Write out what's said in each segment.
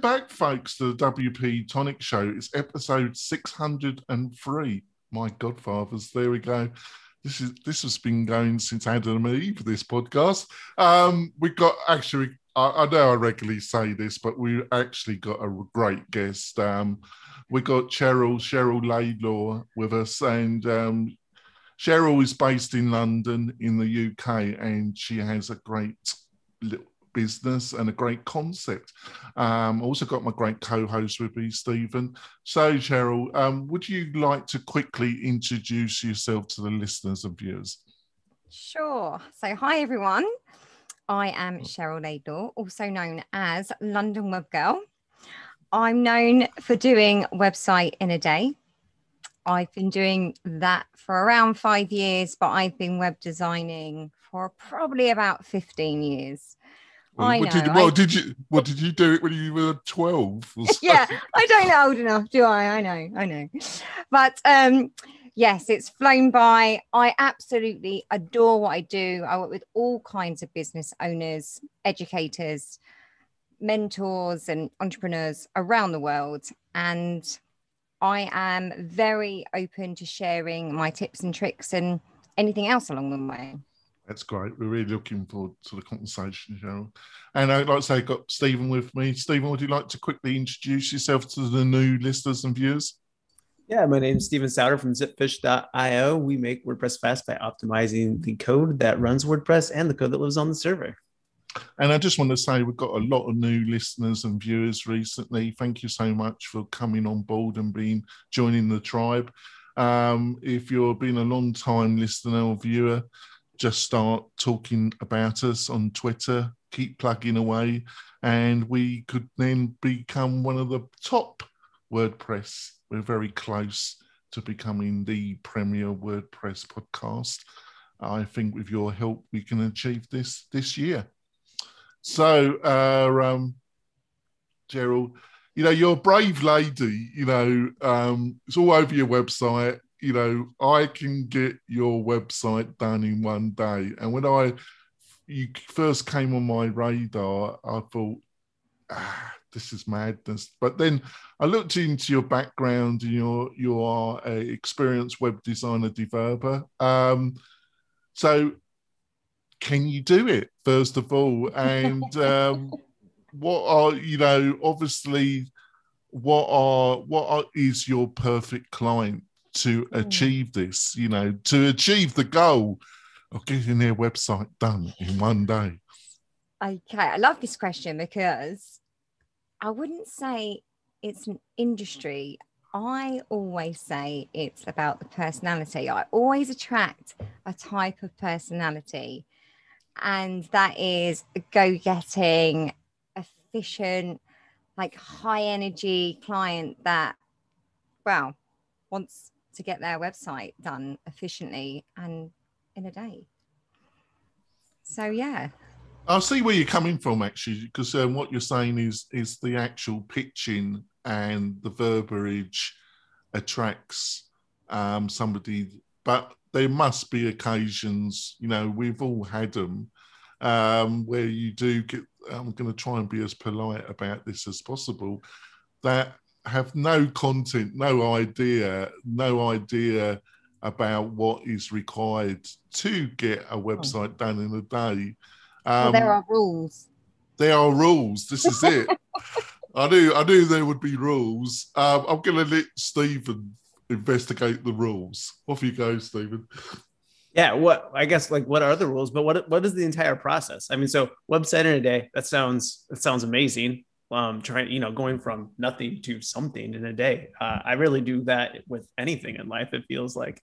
back, folks, to the WP-Tonic show. It's episode 603. My godfathers, there we go. This has been going since Adam and Eve, this podcast. We got actually, I know I regularly say this, but we actually got a great guest. We got Cheryl Laidlaw with us, and Cheryl is based in London in the UK, and she has a great little business and a great concept. Also got my great co-host with me, Stephen. So, Cheryl, would you like to quickly introduce yourself to the listeners and viewers? Sure. So, hi everyone. I am Cheryl Laidlaw, also known as London Web Girl. I'm known for doing website in a day. I've been doing that for around 5 years, but I've been web designing for probably about 15 years. Did you do it when you were 12? Yeah, I don't look old enough, do I? I know. But yes, it's flown by. I absolutely adore what I do. I work with all kinds of business owners, educators, mentors, and entrepreneurs around the world. And I am very open to sharing my tips and tricks and anything else along the way. That's great. We're really looking forward to the conversation, Cheryl. And I'd like to say I've got Stephen with me. Stephen, would you like to quickly introduce yourself to the new listeners and viewers? Yeah, my name is Stephen Souter from zipfish.io. We make WordPress fast by optimizing the code that runs WordPress and the code that lives on the server. And I just want to say we've got a lot of new listeners and viewers recently. Thank you so much for coming on board and joining the tribe. If you've been a long time listener or viewer, just start talking about us on Twitter, keep plugging away, and we could then become one of the top WordPress. We're very close to becoming the premier WordPress podcast. I think with your help, we can achieve this year. So, Cheryl, you're a brave lady, it's all over your website. I can get your website done in one day. And when you first came on my radar, I thought, this is madness. But then I looked into your background, and you are an experienced web designer developer. So can you do it, first of all? And what is your perfect client to achieve this, to achieve the goal of getting their website done in one day? Okay, I love this question because I wouldn't say it's an industry. I always say it's about the personality. I always attract a type of personality, and that is a go-getting, efficient, like high energy client that, wants to get their website done efficiently and in a day. So, yeah. I'll see where you're coming from, actually, because what you're saying is the actual pitching and the verbiage attracts somebody. But there must be occasions, we've all had them, where you do get, I'm going to try and be as polite about this as possible, that have no content, no idea about what is required to get a website done in a day. Well, there are rules. There are rules. This is it. I knew there would be rules. I'm going to let Stephen investigate the rules. Off you go, Stephen. Yeah, what are the rules? But what is the entire process? I mean, so website in a day. That sounds amazing. Going from nothing to something in a day. I really do that with anything in life. It feels like,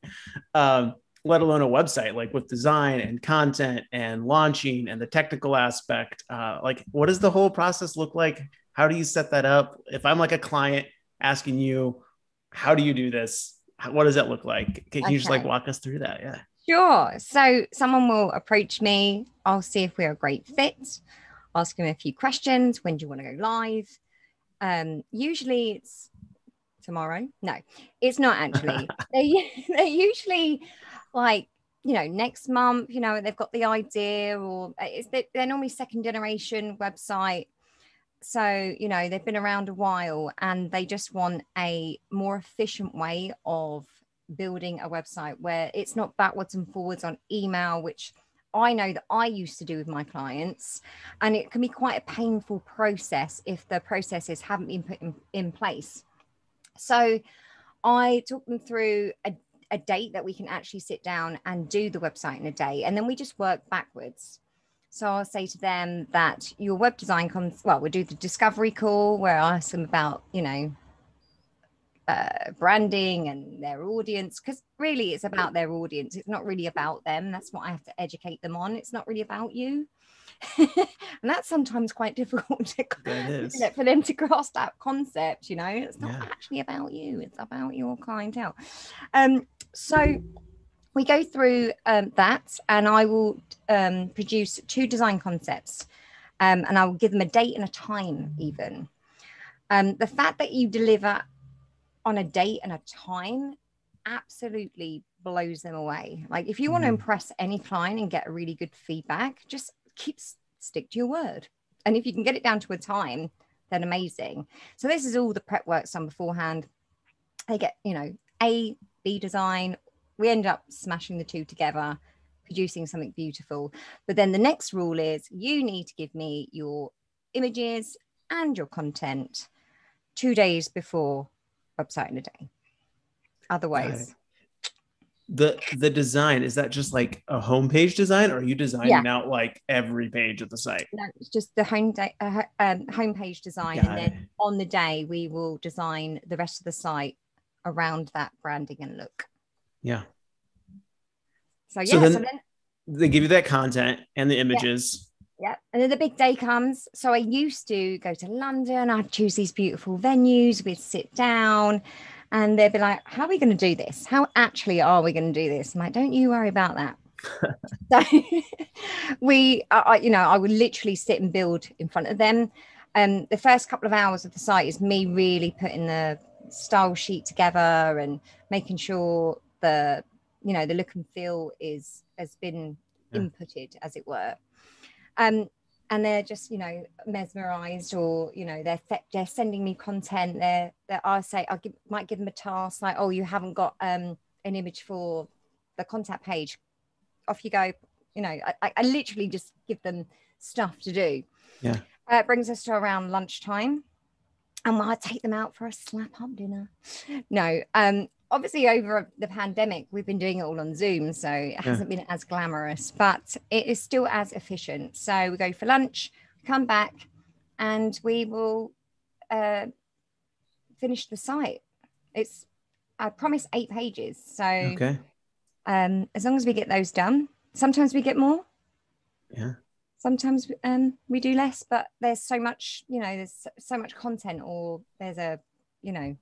let alone a website, like with design and content and launching and the technical aspect. What does the whole process look like? How do you set that up? If I'm like a client asking you, how do you do this? What does that look like? Can you just walk us through that? Yeah. Sure. So someone will approach me. I'll see if we're a great fit. Ask them a few questions. When do you want to go live? Usually it's tomorrow. No, it's not actually. They're usually next month, they've got the idea, or they're normally second generation website. So, you know, they've been around a while and they just want a more efficient way of building a website where it's not backwards and forwards on email, which I know that I used to do with my clients. And it can be quite a painful process if the processes haven't been put in place. So I took them through a date that we can actually sit down and do the website in a day. And then we just work backwards. So I'll say to them that your web design comes, well, we'll do the discovery call where I ask them about, you know, branding and their audience, because really it's about their audience. It's not really about them. That's what I have to educate them on. It's not really about you. And that's sometimes quite difficult for them to grasp that concept. You know, it's not actually about you. It's about your clientele. So we go through that, and I will produce 2 design concepts, and I will give them a date and a time even. The fact that you deliver on a date and a time absolutely blows them away. Like if you want to impress any client and get a really good feedback, just stick to your word. And if you can get it down to a time, then amazing. So this is all the prep work done beforehand. They get, you know, A, B design. We end up smashing the 2 together, producing something beautiful. But then the next rule is you need to give me your images and your content 2 days before website in a day. Otherwise, the design, is that just like a homepage design, or are you designing out like every page of the site? No, it's just the homepage design. And then on the day we will design the rest of the site around that branding and look. Yeah. So then they give you that content and the images. Yeah. And then the big day comes. So I used to go to London. I'd choose these beautiful venues. We'd sit down and they'd be like, how are we going to do this? How actually are we going to do this? I'm like, don't you worry about that. So I would literally sit and build in front of them. The first couple of hours of the site is me really putting the style sheet together and making sure the look and feel has been inputted, as it were. And they're just, you know, mesmerized, or, you know, they're sending me content. Might give them a task like, oh, you haven't got an image for the contact page. Off you go. You know, I literally just give them stuff to do. Yeah. It brings us to around lunchtime, and I take them out for a slap-up dinner. No, obviously over the pandemic, we've been doing it all on Zoom, so it hasn't been as glamorous, but it is still as efficient. So we go for lunch, come back, and we will finish the site. I promise 8 pages. So as long as we get those done, sometimes we get more. Yeah. Sometimes we do less, but there's so much, you know, there's so much content, or there's a, you know,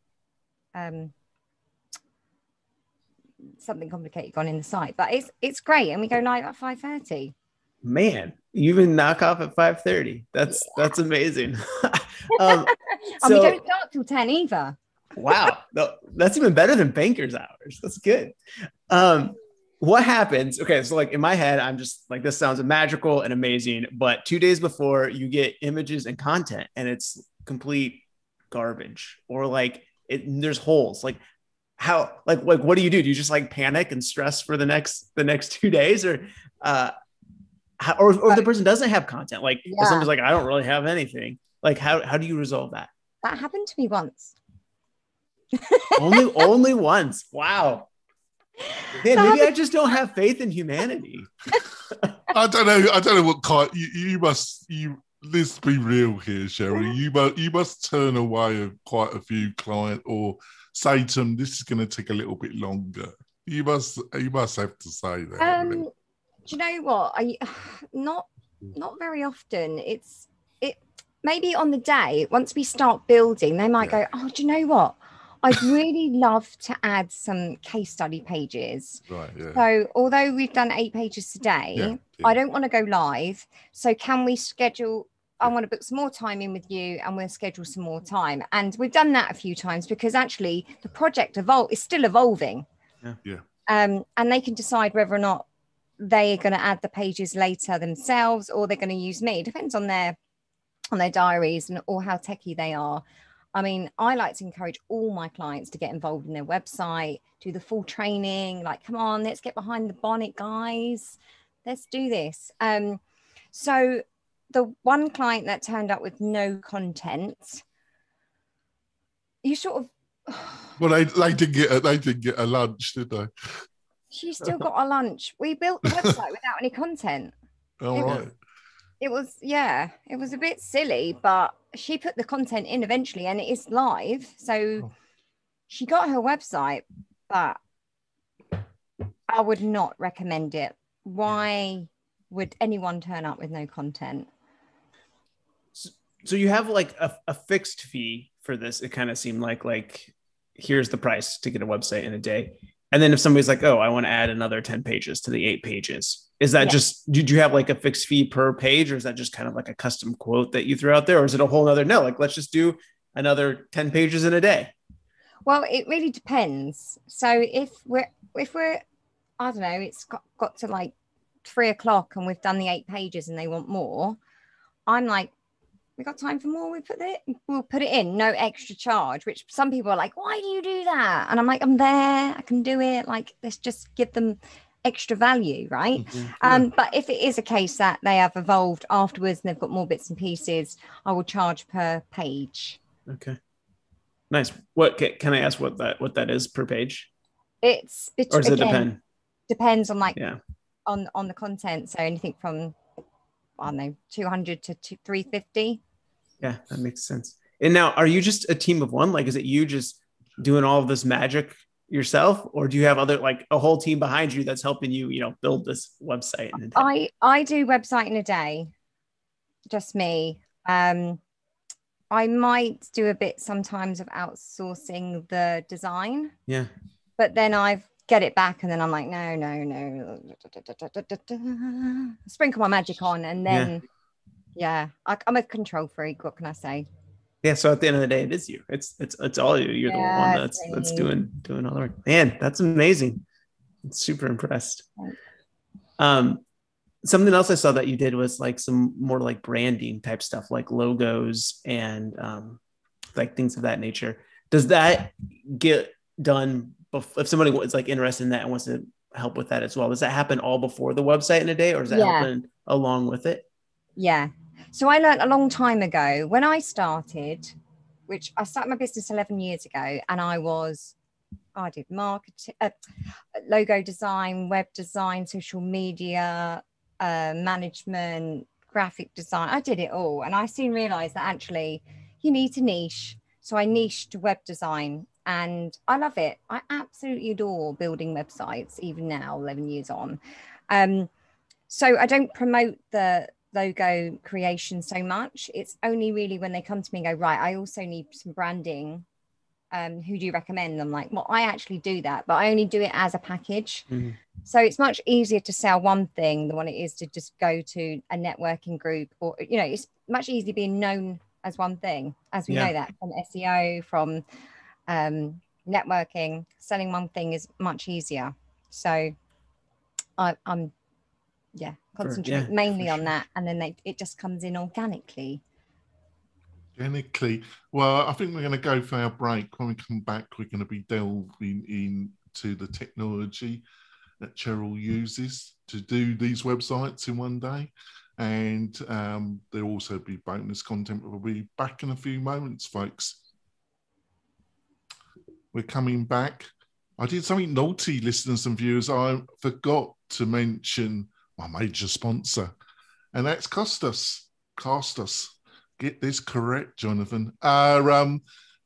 something complicated gone in the site, but it's great. And we go live at 5:30. Man, you even knock off at 5:30. That's amazing. And we don't start till 10 either. Wow. That's even better than banker's hours. That's good. What happens? Okay. So like in my head, I'm just like, this sounds magical and amazing, but 2 days before you get images and content and it's complete garbage, or like there's holes. Like how, like what do? You just like panic and stress for the next 2 days, or if the person doesn't have content, like if somebody's like, I don't really have anything. Like how do you resolve that? That happened to me once. only once. Wow. Man, maybe I just don't have faith in humanity. I don't know what kind let's be real here, Cheryl. You must turn away quite a few clients, or say to them, this is going to take a little bit longer. You must have to say that. Do you know what? I not very often. It maybe on the day, once we start building, they might go, oh, do you know what? I'd really love to add some case study pages. Right, yeah. So although we've done 8 pages today, I don't want to go live. So can we schedule, I want to book some more time in with you, and we'll schedule some more time. And we've done that a few times because actually the project is still evolving. Yeah. And they can decide whether or not they are going to add the pages later themselves, or they're going to use me. It depends on their on their diaries or how techie they are. I mean, I like to encourage all my clients to get involved in their website, do the full training. Like, come on, let's get behind the bonnet, guys. Let's do this. So the one client that turned up with no content, you sort of. Well, they did get a lunch, did they? She still got a lunch. We built the website without any content. All right. It was a bit silly, but she put the content in eventually and it is live. So she got her website, but I would not recommend it. Why would anyone turn up with no content? So you have like a fixed fee for this. It kind of seemed like here's the price to get a website in a day. And then if somebody's like, oh, I want to add another 10 pages to the 8 pages, is that just, did you have like a fixed fee per page, or is that just kind of like a custom quote that you threw out there? Or is it a whole nother, no, like, let's just do another 10 pages in a day? Well, it really depends. So if we're, I don't know, it's got to like 3:00 and we've done the 8 pages and they want more, I'm like, we got time for more, we'll put it in, no extra charge, which some people are like, why do you do that? And I'm like, I'm there, I can do it. Like, let's just give them extra value, right? Mm-hmm. But if it is a case that they have evolved afterwards and they've got more bits and pieces, I will charge per page. Okay, nice. What can I ask what that is per page? It's or does it depend? Depends on on the content. So anything from, I don't know, 200 to 350. Yeah, that makes sense. And now, are you just a team of one? Like, is it you just doing all of this magic yourself, or do you have other, like a whole team behind you that's helping you, build this website in a day? I do website in a day, just me. I might do a bit sometimes of outsourcing the design. Yeah. But then I get it back and then I'm like, no. Sprinkle my magic on and then, I'm a control freak. What can I say? Yeah. So at the end of the day, it is you. It's all you. You're the one that's doing all the work. Man, that's amazing. I'm super impressed. Something else I saw that you did was like some more like branding type stuff, like logos and like things of that nature. Does that get done if somebody is like interested in that and wants to help with that as well? Does that happen all before the website in a day, or does that happen along with it? Yeah. So I learned a long time ago when I started, which I started my business 11 years ago, and I did marketing, logo design, web design, social media, management, graphic design. I did it all. And I soon realized that actually you need to niche. So I niched web design and I love it. I absolutely adore building websites, even now, 11 years on. So I don't promote the logo creation so much. It's only really when they come to me and go, right, I also need some branding. Who do you recommend? I'm like, well, I actually do that, but I only do it as a package. Mm-hmm. So it's much easier to sell one thing than what it is to just go to a networking group, or, it's much easier being known as one thing, as we know that from SEO, from networking. Selling one thing is much easier. So I'm concentrate mainly on that, and then it just comes in organically. Well, I think we're going to go for our break. When we come back, we're going to be delving into the technology that Cheryl uses to do these websites in one day. And there'll also be bonus content. We'll be back in a few moments, folks. We're coming back. I did something naughty, listeners and viewers. I forgot to mention my major sponsor, and that's Costas. Get this correct, Jonathan.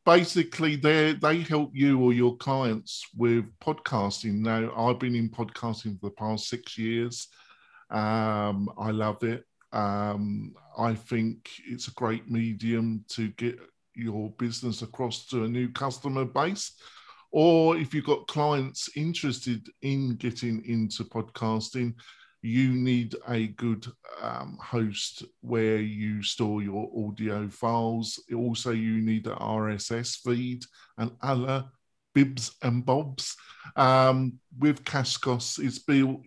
Basically, they help you or your clients with podcasting. Now, I've been in podcasting for the past 6 years. I love it. I think it's a great medium to get your business across to a new customer base. Or if you've got clients interested in getting into podcasting, you need a good host where you store your audio files. Also, you need an RSS feed and other bibs and bobs. With Cascos, it's built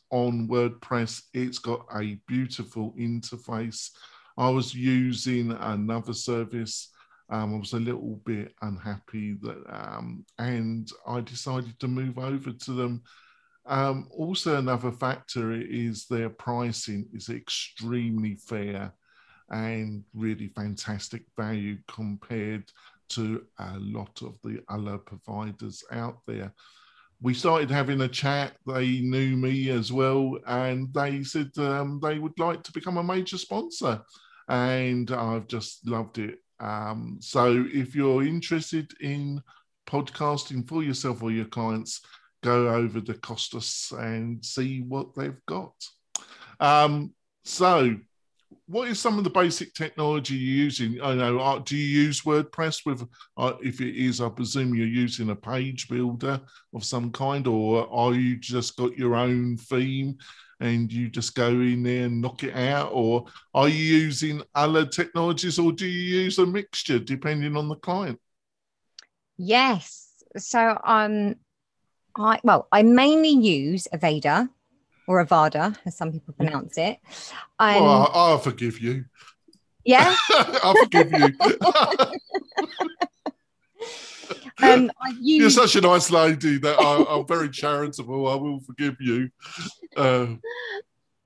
on WordPress. It's got a beautiful interface. I was using another service. I was a little bit unhappy that, and I decided to move over to them. Also, another factor is their pricing is extremely fair and really fantastic value compared to a lot of the other providers out there. We started having a chat. They knew me as well, and they said they would like to become a major sponsor, and I've just loved it. So if you're interested in podcasting for yourself or your clients, go over to Costas and see what they've got. So what is some of the basic technology you're using? I know, do you use WordPress with, if it is, I presume you're using a page builder of some kind, or are you just got your own theme and you just go in there and knock it out? Or are you using other technologies, or do you use a mixture depending on the client? Yes. So I mainly use Avada, or Avada, as some people pronounce it. Well, I'll forgive you. Yeah? I'll forgive you. You're such a nice lady that I'm very charitable. I will forgive you.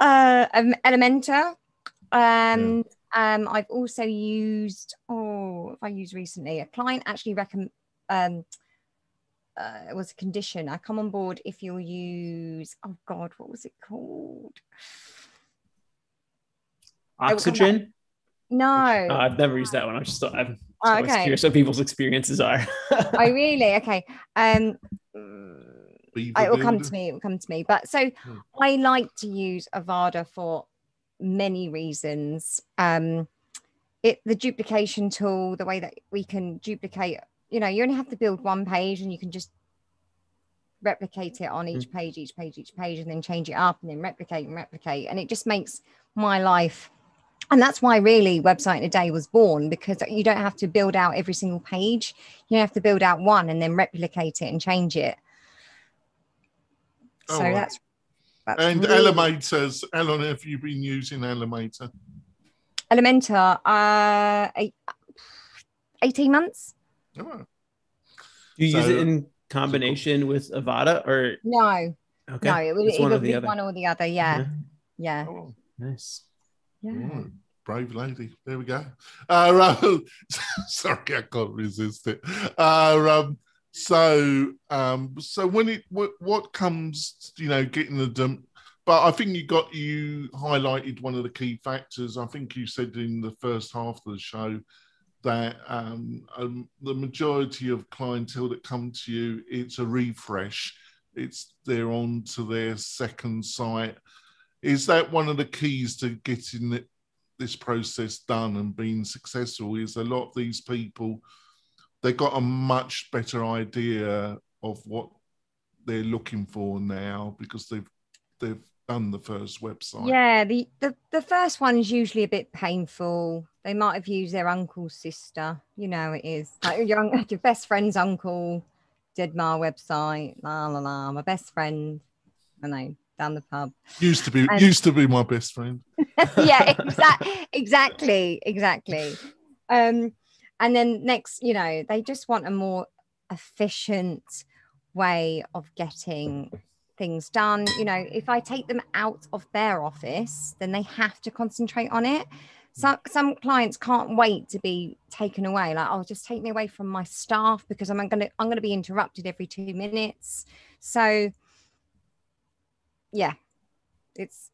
Elementor. And I've also used, what have I used recently? A client actually it was a condition. I come on board if you'll use, oh God, what was it called? Oxygen? No. I've never used that one. I'm always curious what people's experiences are. Oh, really? Okay. It will come to me. It will come to me. But so I like to use Avada for many reasons. The duplication tool, the way that we can duplicate, you only have to build one page and you can just replicate it on each page, and then change it up and then replicate. And it just makes my life. And that's why really Website in a Day was born, because you don't have to build out every single page. You have to build out one and then replicate it and change it. So that's and really... Elementor, how long have you been using Elementor? Elementor, 18 months. Oh. Do you use it in combination with Avada, or no? Okay, no, it would either be one or the other. Yeah. Oh, nice. Yeah. Oh, brave lady. There we go. Sorry, I can't resist it. So when what comes, getting the but I think you highlighted one of the key factors. I think you said in the first half of the show that the majority of clientele that come to you, it's a refresh. They're on to their second site. Is that one of the keys to getting this process done and being successful? Is a lot of these people, they've got a much better idea of what they're looking for now because they've done the first website. Yeah, the first one is usually a bit painful. They might have used their uncle's sister. It is like your best friend's uncle did my website. La la la. My best friend, I know, down the pub. Used to be my best friend. Yeah, exactly. And then next, they just want a more efficient way of getting things done. If I take them out of their office, then they have to concentrate on it. Some clients can't wait to be taken away. Like, oh, just take me away from my staff because I'm gonna be interrupted every 2 minutes. So yeah, it's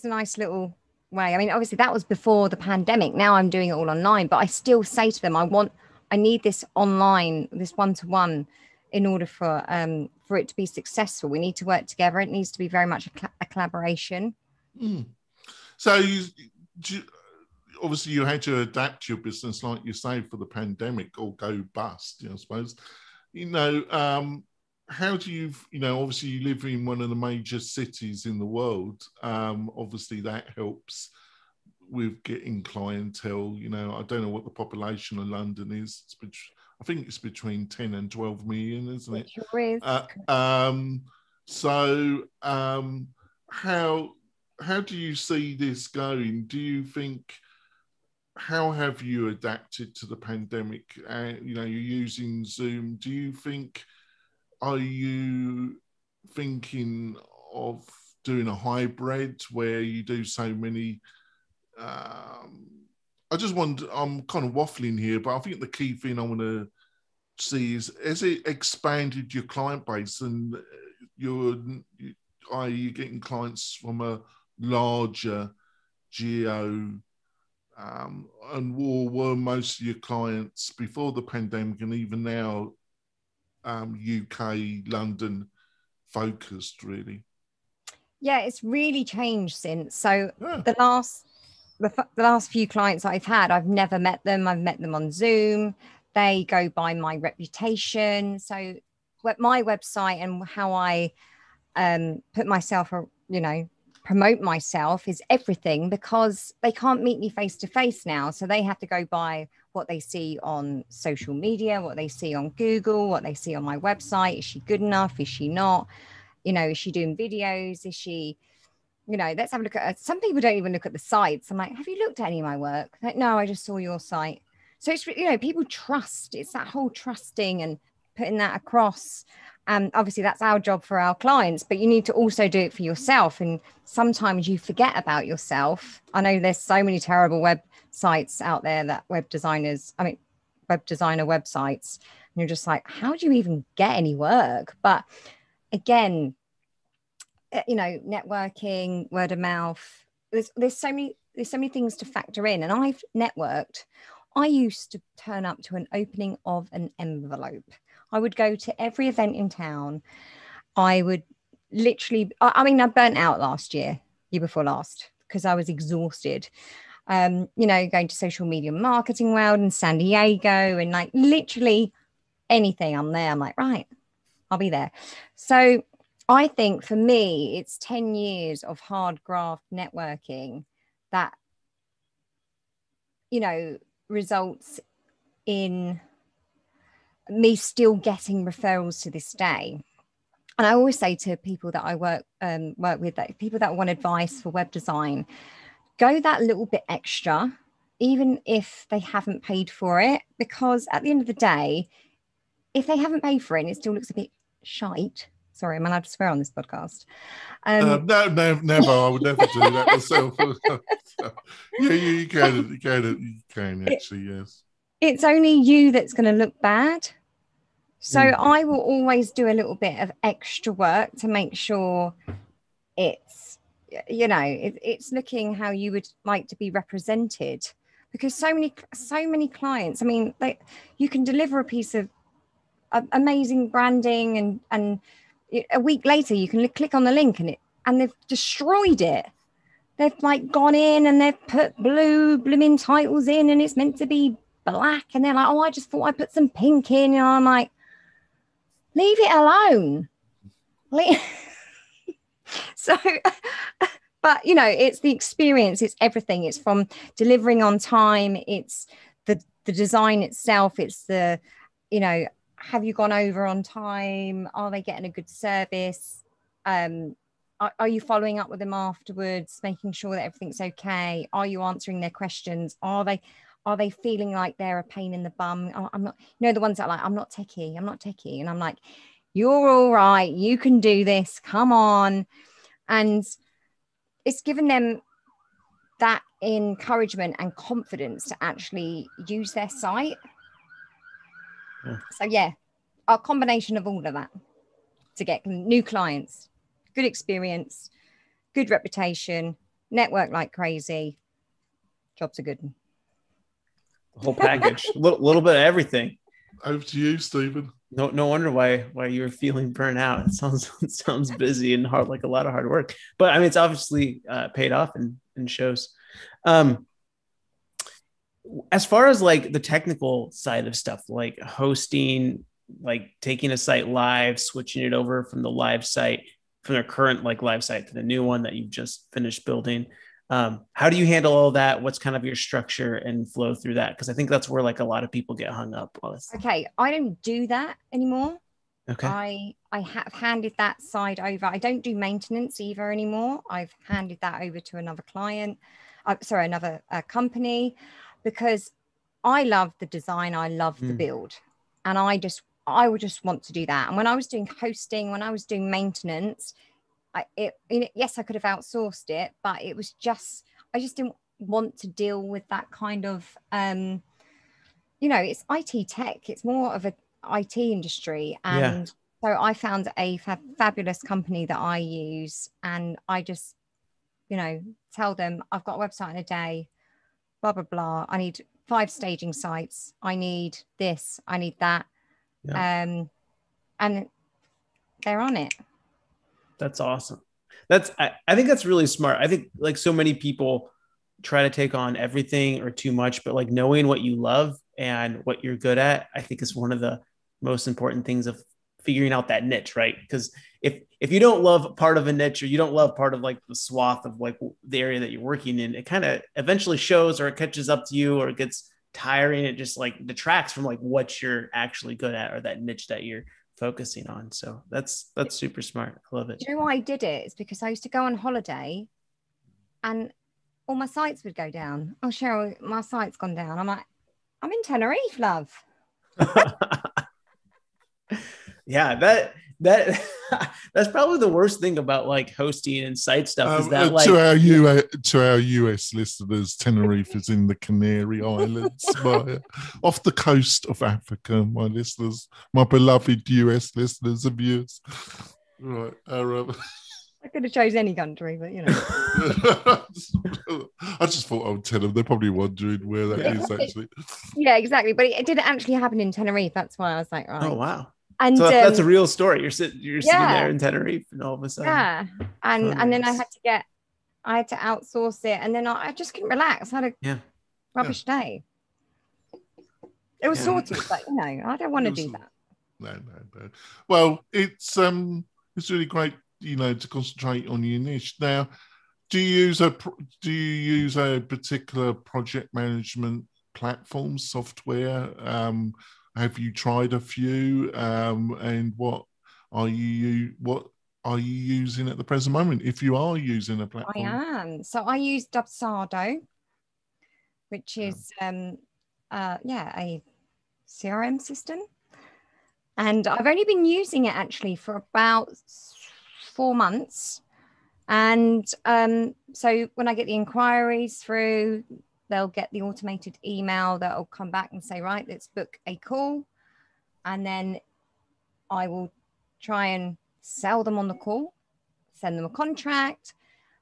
a nice little way. I mean, obviously that was before the pandemic. Now I'm doing it all online, but I still say to them, I need this online, this one-to-one, in order for it to be successful. We need to work together. It needs to be very much a collaboration. So obviously you had to adapt your business, like you say, for the pandemic or go bust, I suppose. How do you, obviously you live in one of the major cities in the world. Obviously that helps with getting clientele. I don't know what the population of London is. I think it's between 10 and 12 million, isn't it? Sure is. How do you see this going? Do you think how have you adapted to the pandemic? You're using Zoom. Do you think, are you thinking of doing a hybrid where you do so many? I'm kind of waffling here, but I think the key thing I want to see is, has it expanded your client base, and are you getting clients from a larger geo, and were most of your clients before the pandemic and even now UK, London focused, really? Yeah, it's really changed since. So the last few clients I've had, I've never met them. I've met them on Zoom. They go by my reputation. So my website and how I put myself, promote myself is everything, because they can't meet me face to face now. So they have to go by what they see on social media, what they see on Google, what they see on my website. Is she good enough? Is she not? Is she doing videos? Is she, let's have a look at her. Some people don't even look at the sites. I'm like, have you looked at any of my work? Like, no, I just saw your site. So it's, people trust. It's that whole trusting and putting that across. And obviously that's our job for our clients, but you need to also do it for yourself. And sometimes you forget about yourself. I know there's so many terrible websites out there that web designer websites. And you're just like, how do you even get any work? But again, networking, word of mouth, there's so many things to factor in. And I've networked. I used to turn up to an opening of an envelope. I would go to every event in town. I would literally, I burnt out year before last, because I was exhausted. Going to social media marketing world in San Diego, and like literally anything I'm there. I'm like, right, I'll be there. So I think for me, it's 10 years of hard graft networking that, results in me still getting referrals to this day. And I always say to people that I work with, that people that want advice for web design, go that little bit extra, even if they haven't paid for it, because at the end of the day, if they haven't paid for it and it still looks a bit shite. Sorry, am I allowed to swear on this podcast? No, never. I would never do that myself. You can actually, yes. It's only you that's going to look bad. So I will always do a little bit of extra work to make sure it's, it's looking how you would like to be represented. Because so many clients, you can deliver a piece of amazing branding, and a week later you can click on the link and they've destroyed it. They've like gone in and they've put blue blooming titles in, and it's meant to be black, and they're like, oh, I just thought I put some pink in. I'm like, leave it alone. So, but it's the experience, it's everything. It's from delivering on time, it's the design itself, it's the, have you gone over on time? Are they getting a good service? Are you following up with them afterwards, making sure that everything's okay? Are you answering their questions? Are they feeling like they're a pain in the bum? I'm not, the ones that are like, I'm not techie. And I'm like, you're all right. You can do this. Come on. And it's given them that encouragement and confidence to actually use their site. Yeah. So yeah, a combination of all of that to get new clients, good experience, good reputation, network like crazy. Jobs are good. The whole package, a little bit of everything. Over to you, Stephen. No wonder why you're feeling burnt out. It sounds busy and hard, like a lot of hard work. But it's obviously paid off and shows. As far as like the technical side of stuff, like hosting, like taking a site live, switching it over from the live site, from their current like live site to the new one that you've just finished building. How do you handle all that? What's kind of your structure and flow through that? Because I think that's where like a lot of people get hung up on. Okay, I don't do that anymore. Okay. I have handed that side over. I don't do maintenance either anymore. I've handed that over to another client. Another company. because I love the design, I love the build, and I would just want to do that. And when I was doing hosting, when I was doing maintenance, yes, I could have outsourced it, but it was just, I just didn't want to deal with that kind of, it's IT tech. It's more of a IT industry. And so I found a fabulous company that I use, and I just, tell them I've got a website in a day, blah, blah, blah. I need 5 staging sites. I need this, I need that. And they're on it. That's awesome. I think that's really smart. I think like so many people try to take on everything or too much, but like knowing what you love and what you're good at, I think is one of the most important things of figuring out that niche, right? Because if you don't love part of a niche, or you don't love part of like the swath of like the area that you're working in, it kind of eventually shows, or it catches up to you, or it gets tiring. It just like detracts from like what you're actually good at, or that niche that you're focusing on. So that's super smart. I love it. Do you know why I did it? It's because I used to go on holiday and all my sites would go down. Oh, Cheryl, my site's gone down. I'm like, I'm in Tenerife, love. Yeah, that's probably the worst thing about like hosting and site stuff is that like to our US listeners, Tenerife is in the Canary Islands, off the coast of Africa. My listeners, my beloved US listeners and viewers. Right, I could have chose any country, but I just thought I would tell them. They're probably wondering where that is actually. Yeah, exactly. But it didn't actually happen in Tenerife. That's why I was like, right. Oh wow. And so that's a real story. You're sitting there in Tenerife, and all of a sudden, and then I had to outsource it, and then I just couldn't relax. I had a rubbish day. It was sorted, but I don't want to do that. No. Well, it's really great, to concentrate on your niche. Now, do you use a particular project management platform software? Have you tried a few? And what are you using at the present moment, if you are using a platform? I am. So I use Dubsado, which is a CRM system. And I've only been using it actually for about 4 months. And so when I get the inquiries through, they'll get the automated email that'll come back and say, right, let's book a call. And then I will try and sell them on the call, send them a contract.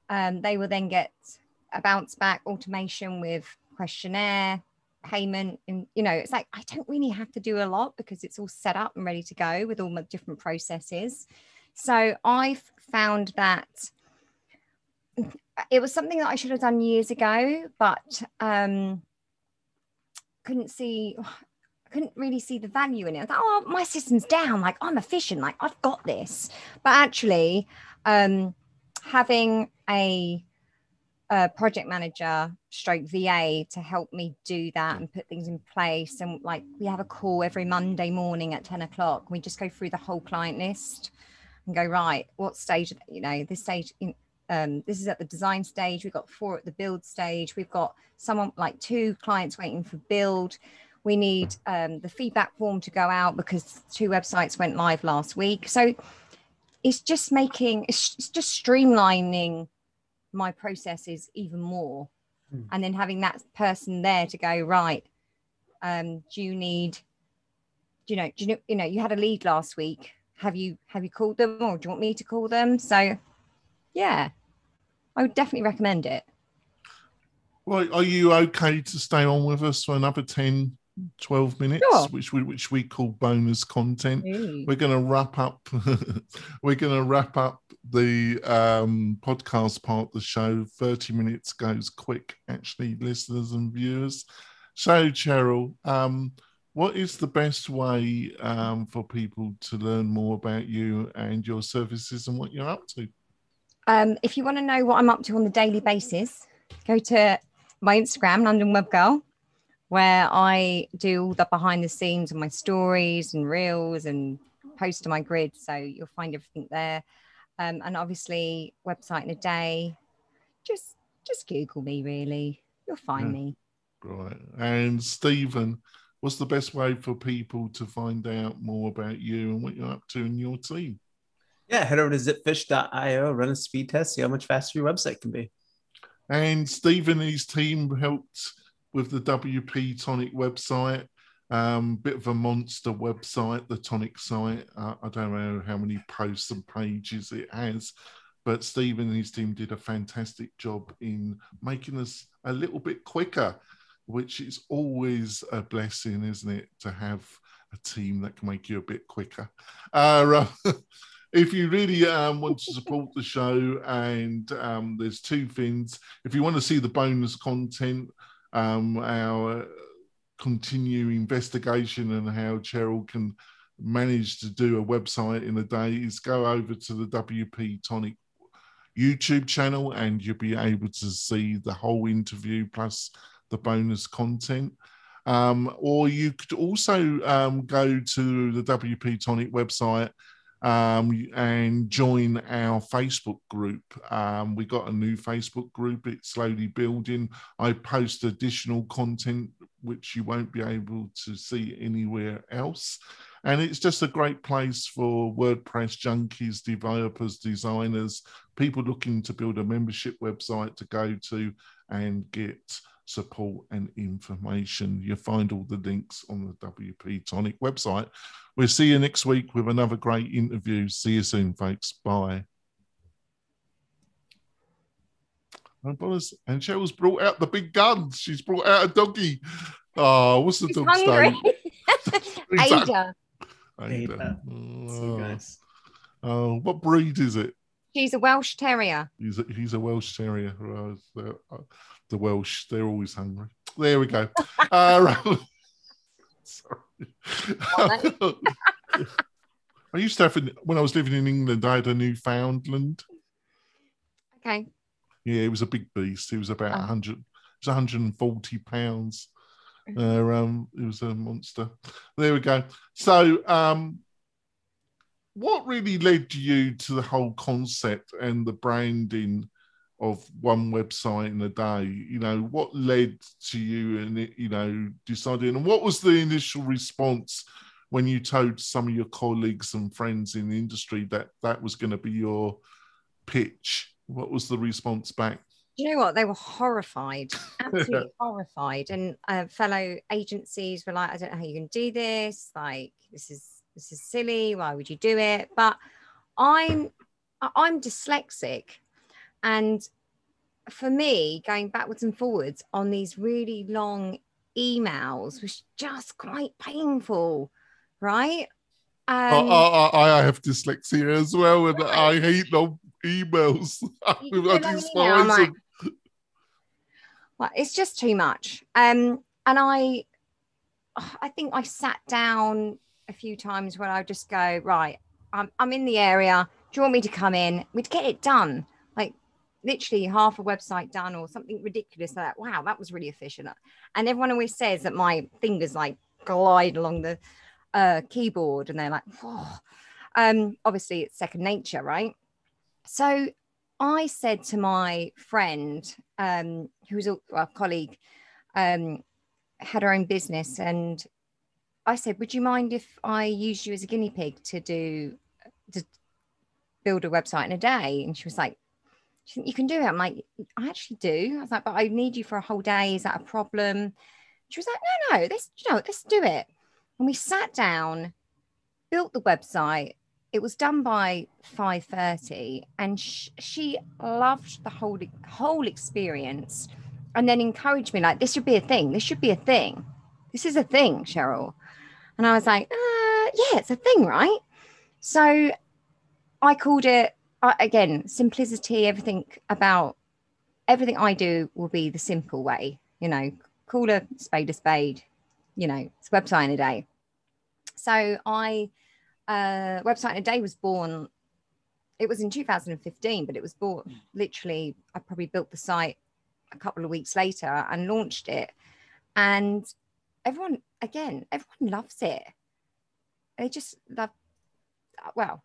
They will then get a bounce back automation with questionnaire, payment. And, it's like, I don't really have to do a lot because it's all set up and ready to go with all my different processes. So I've found that it was something that I should have done years ago, but couldn't really see the value in it. I thought, oh, my system's down. Like, I'm efficient. Like, I've got this. But actually, having a project manager stroke VA to help me do that and put things in place. And like, we have a call every Monday morning at 10 o'clock. We just go through the whole client list and go, right, what stage, this stage, this is at the design stage. We've got 4 at the build stage. We've got 2 clients waiting for build. We need the feedback form to go out because 2 websites went live last week. So it's just streamlining my processes even more. And then having that person there to go, right, you had a lead last week. Have you called them, or do you want me to call them? So yeah, I would definitely recommend it. Well, are you okay to stay on with us for another 10, 12 minutes, sure, which we call bonus content? We're going to wrap up. We're going to wrap up the podcast part of the show. 30 minutes goes quick, actually, listeners and viewers. So, Cheryl, what is the best way for people to learn more about you and your services and what you're up to? If you want to know what I'm up to on a daily basis, go to my Instagram, London Web Girl, where I do all the behind the scenes of my stories and reels and post to my grid. So you'll find everything there. And obviously, website in a day. Just Google me, really. You'll find me. Right. And Stephen, what's the best way for people to find out more about you and what you're up to in your team? Yeah, head over to zipfish.io, run a speed test, see how much faster your website can be. And Stephen and his team helped with the WP-Tonic website. Bit of a monster website, the Tonic site. I don't know how many posts and pages it has, but Stephen and his team did a fantastic job in making us a little bit quicker, which is always a blessing, isn't it, to have a team that can make you a bit quicker. If you really want to support the show, and there's two things. If you want to see the bonus content, our continuing investigation and how Cheryl can manage to do a website in a day, is go over to the WP-Tonic YouTube channel and you'll be able to see the whole interview plus the bonus content. Or you could also go to the WP-Tonic website and join our Facebook group. We got a new Facebook group. It's slowly building. I post additional content which you won't be able to see anywhere else. And it's just a great place for WordPress junkies, developers, designers, people looking to build a membership website to go to and get support and information. You'll find all the links on the WP-Tonic website. We'll see you next week with another great interview. See you soon, folks. Bye. And Cheryl's brought out the big guns. She's brought out a doggy. Oh, what's the She's dog's hungry. name? Ada. Ada. So Oh. nice. Oh, what breed is it? She's a Welsh Terrier. He's a Welsh Terrier. The Welsh, they're always hungry. There we go. Sorry. I used to have, when I was living in England, I had a Newfoundland. Okay. Yeah, it was a big beast. He was about 100. It was 140 pounds. It was a monster. There we go. So, what really led you to the whole concept and the branding of one website in a day? You know, what led to you and deciding, and what was the initial response when you told some of your colleagues and friends in the industry that that was going to be your pitch? What was the response back? You know what? They were horrified, absolutely horrified. And fellow agencies were like, I don't know how you can do this. Like, this is silly. Why would you do it? But I'm dyslexic. And for me, going backwards and forwards on these really long emails was just quite painful, right? I have dyslexia as well, and right. I hate long emails. I despise them. Well, it's just too much. And I think I sat down a few times when I just go, right, I'm in the area. Do you want me to come in? We'd get it done. Like literally half a website done or something ridiculous like that. Wow, that was really efficient. And everyone always says that my fingers like glide along the keyboard and they're like, whoa. Obviously it's second nature, right? So I said to my friend, who was a colleague, had her own business, and I said, would you mind if I used you as a guinea pig to build a website in a day? And she was like, do you think you can do it? I'm like, I actually do. I was like, but I need you for a whole day. Is that a problem? She was like, no, let's do it. And we sat down, built the website. It was done by 5:30, and she loved the whole experience, and then encouraged me like, this should be a thing. This should be a thing. This is a thing, Cheryl. And I was like, yeah, it's a thing, right? So I called it, again, simplicity. Everything I do will be the simple way, call a spade, it's a website in a day. So Website in a Day was born. It was in 2015, but it was bought literally. I probably built the site a couple of weeks later and launched it, and everyone loves it. They just love. Well,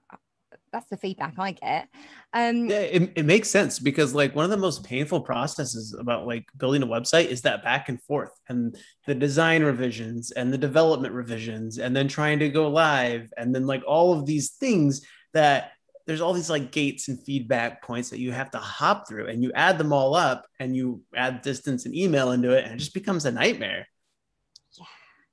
that's the feedback I get. Yeah, it makes sense, because like one of the most painful processes about like building a website is that back and forth, and the design revisions and the development revisions, and then trying to go live, and then like all of these things that there's all these like gates and feedback points that you have to hop through, and you add them all up and you add distance and email into it, and it just becomes a nightmare.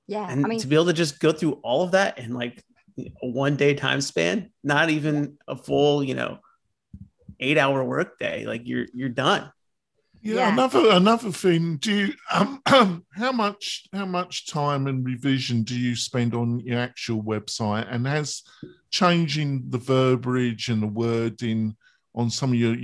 Yeah. And I mean, to be able to just go through all of that in like a 1 day time span, not even a full, 8-hour work day, like you're done. Yeah, another thing. Do you how much time and revision do you spend on your actual website? And has changing the verbiage and the wording on some of your,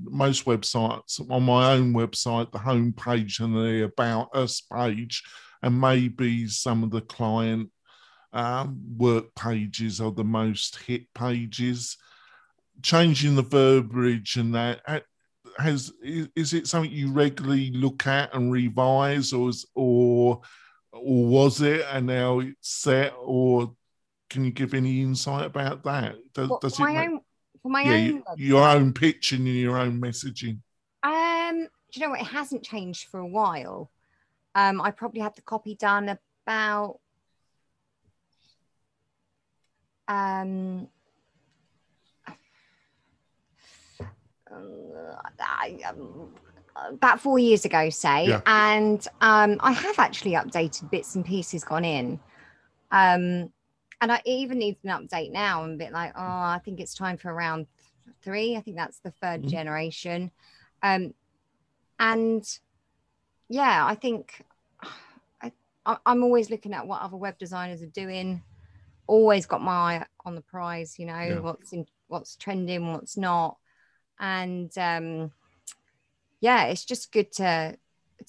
most websites, on my own website, the home page and the About Us page, and maybe some of the client work pages are the most hit pages. Changing the verbiage and that, is it something you regularly look at and revise, or was it and now it's set? Or can you give any insight about that? Does for it my make, own, for my yeah, own your website, own pitching and your own messaging? do you know what? It hasn't changed for a while. I probably had the copy done about about 4 years ago, say. Yeah. And I have actually updated bits and pieces, gone in. And I even need an update now. I'm a bit like, oh, I think it's time for round 3. I think that's the third generation. And yeah, I think I'm always looking at what other web designers are doing. Always got my eye on the prize, what's trending, what's not. And yeah, it's just good to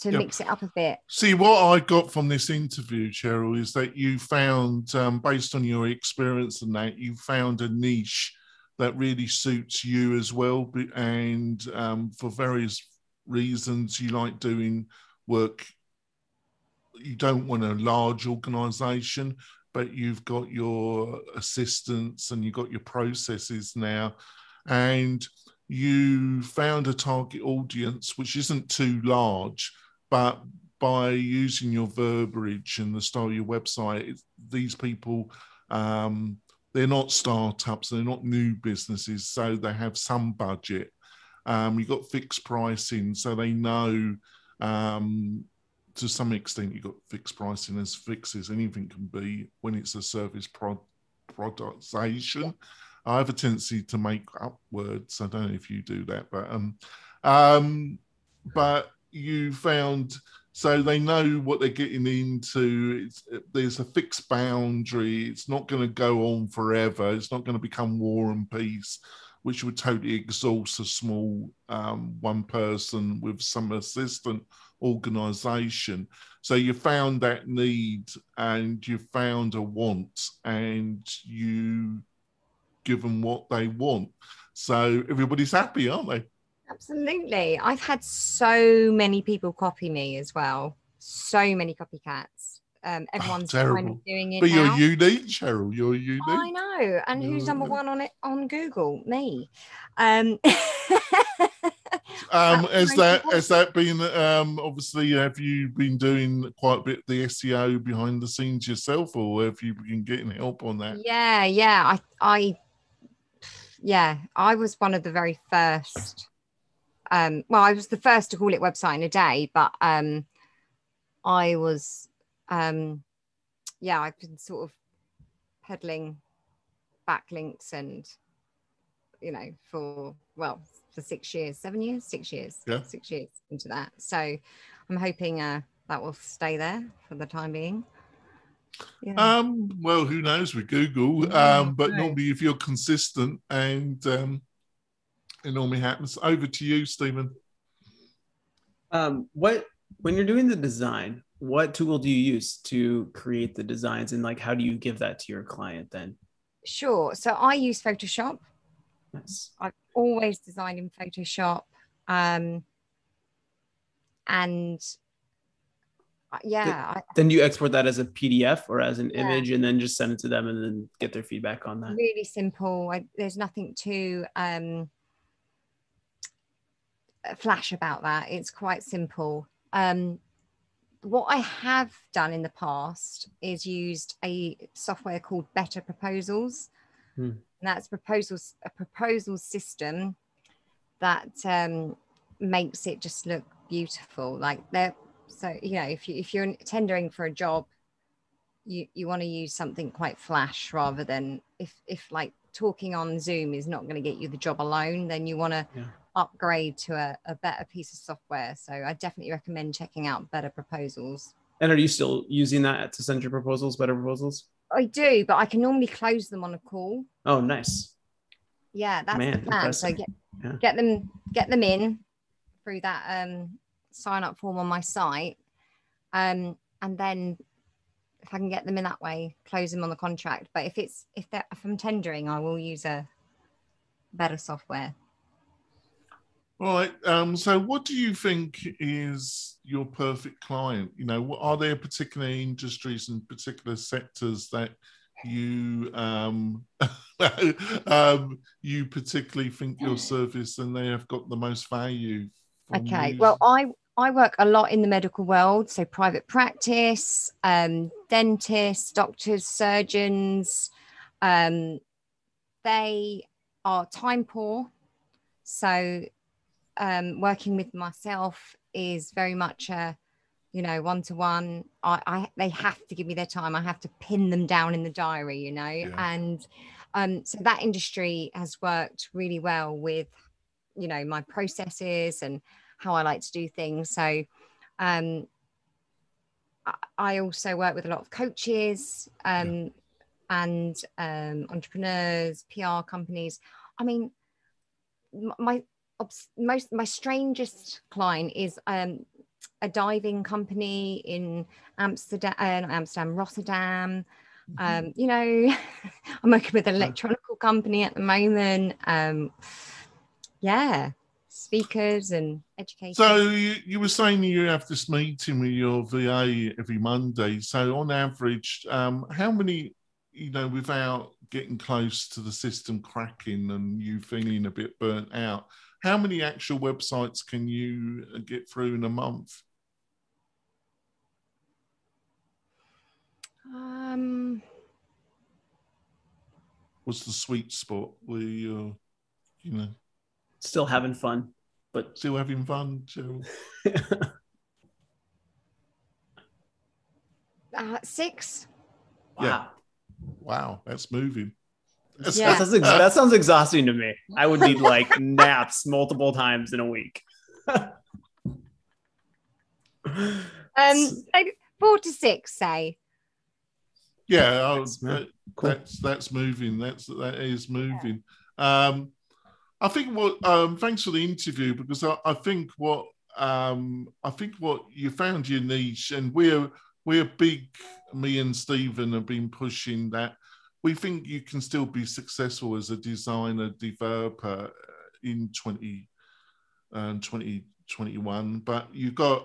mix it up a bit. See, what I got from this interview, Cheryl, is that you found, based on your experience and that, you found a niche that really suits you as well. And for various reasons, you like doing work. You don't want a large organization, but you've got your assistants and you've got your processes now. And you found a target audience which isn't too large, but by using your verbiage and the style of your website, these people, they're not startups, they're not new businesses, so they have some budget. You've got fixed pricing, so they know, to some extent, you've got fixed pricing, as fixed as anything can be when it's a service productization. Yeah. I have a tendency to make up words. I don't know if you do that, but you found, so they know what they're getting into. There's a fixed boundary. It's not going to go on forever. It's not going to become War and Peace, which would totally exhaust a small one person with some assistant organization. So you found that need and you found a want, and you give them what they want. So everybody's happy, aren't they? Absolutely. I've had so many people copy me as well. So many copycats. Everyone's kind of doing it but now. You're unique, Cheryl. You're unique. I know. And who's number one on it on Google? Me. Has that been obviously, have you been doing quite a bit of the SEO behind the scenes yourself, or have you been getting help on that? Yeah. I was one of the very first. I was the first to call it Website in a Day, but I was I've been sort of peddling backlinks and for 6 years, 7 years, 6 years, 6 years into that. So I'm hoping that will stay there for the time being. Yeah. Well, who knows with Google, but normally if you're consistent, and it normally happens. Over to you, Stephen. When you're doing the design, what tool do you use to create the designs, and like how do you give that to your client then? Sure. So I use Photoshop. Nice. I've always designed in Photoshop, and Then you export that as a PDF or as an image, and then just send it to them, and then get their feedback on that. Really simple. There's nothing too flash about that. It's quite simple. What I have done in the past is used a software called Better Proposals. And that's a proposal system that makes it just look beautiful. Like so if you're tendering for a job, you want to use something quite flash, rather than if like talking on Zoom is not going to get you the job alone, then you want to upgrade to a better piece of software. So I definitely recommend checking out Better Proposals. And are you still using that to send your proposals, Better Proposals? I do, but I can normally close them on a call. Oh, nice. Yeah, that's the plan. Impressive. So get them in through that sign up form on my site, and then if I can get them in that way, close them on the contract. But if I'm tendering, I will use a better software. All right. So what do you think is your perfect client? Are there particular industries and particular sectors that you you particularly think your service and they have got the most value? Okay. Well, I work a lot in the medical world, so private practice, dentists, doctors, surgeons. They are time poor, so working with myself is very much a one-to-one. They have to give me their time. I have to pin them down in the diary, and so that industry has worked really well with my processes and how I like to do things. So I also work with a lot of coaches and entrepreneurs, PR companies. I mean, my strangest client is a diving company in Rotterdam. I'm working with an electronical company at the moment. Speakers and educators. So you were saying you have this meeting with your VA every Monday. So on average, how many, without getting close to the system cracking and you feeling a bit burnt out, how many actual websites can you get through in a month? What's the sweet spot where you're, still having fun, but still having fun, Cheryl? 6. Wow. Yeah. Wow, that's moving. That sounds exhausting to me. I would need like naps multiple times in a week. 4 to 6, say. Yeah, Cool. That's moving. That is moving. I think thanks for the interview, because I think what you found your niche, and we're big. Me and Stephen have been pushing that. We think you can still be successful as a designer developer in 2021, but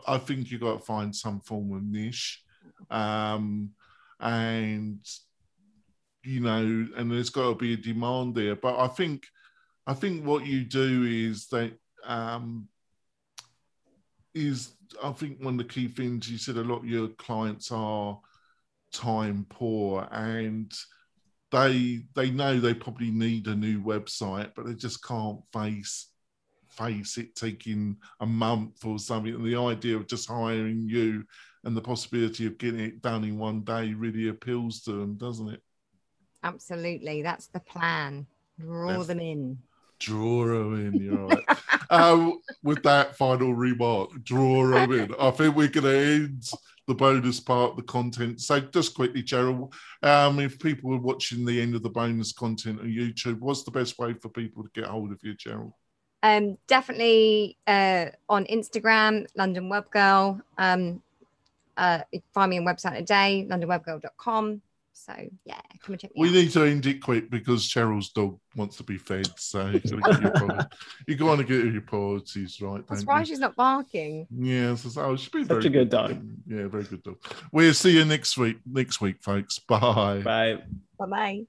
I think you got to find some form of niche, and and there's got to be a demand there. But I think what you do is that I think one of the key things you said, a lot of your clients are time poor, and they know they probably need a new website, but they just can't face it taking a month or something. And the idea of just hiring you and the possibility of getting it done in one day really appeals to them, doesn't it? Absolutely. That's the plan. Draw them in. You're right. With that final remark, draw them in. I think we're going to end the bonus part, the content. So just quickly, Cheryl, if people were watching the end of the bonus content on YouTube, what's the best way for people to get hold of you, Cheryl? Definitely on Instagram, London Web Girl. Find me on website a day, londonwebgirl.com. So yeah, come and check me We out. need to end it quick because Cheryl's dog wants to be fed. So you got to get your priorities right. That's don't why you? she's not barking. Yes, she'd be Such a good dog. Yeah, very good dog. We'll see you next week. Next week, folks. Bye. Bye. Bye-bye.